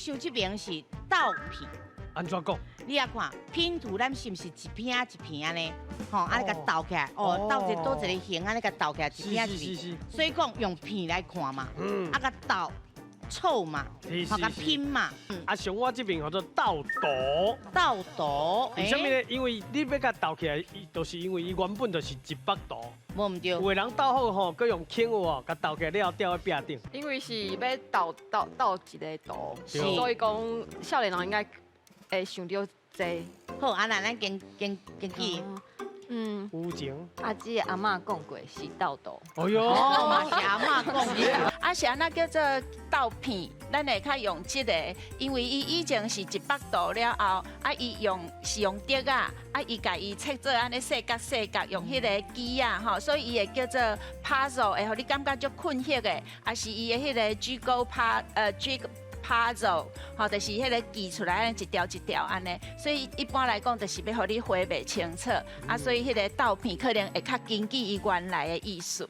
想这边是豆片。安怎讲？你啊看拼图，咱是不是一片一片呢？吼，安尼甲倒起来，倒一倒一个形，安尼甲倒起来一片一片。所以讲用片来看嘛，啊甲倒凑嘛，吼甲拼嘛。啊，像我这边叫做倒đồ。倒đồ，为什么呢？因为你要甲倒起来，就是因为伊原本就是一百度。无唔对。有的人倒好吼，佮用轻哦，甲倒起来了吊在壁顶。因为是要倒一个度，是所以讲少年人应该会想到这。好，啊那咱跟去。有情。阿姊阿嬷讲过是倒豆。哎呦，嘛是阿嬷讲的。啊是安那叫做豆片，咱会较用这个，因为伊以前是100度了后，啊伊是用竹啊，啊伊家伊切做安尼细角细角，用迄个机啊吼，所以伊会叫做 puzzle， 会互你感觉足困惑的，啊是伊的迄个puzzle， 吼，就是迄个记出来一条一条安尼，所以一般来讲，就是要互你回袂清楚，啊，所以迄个豆片可能会较根据伊原来的意思。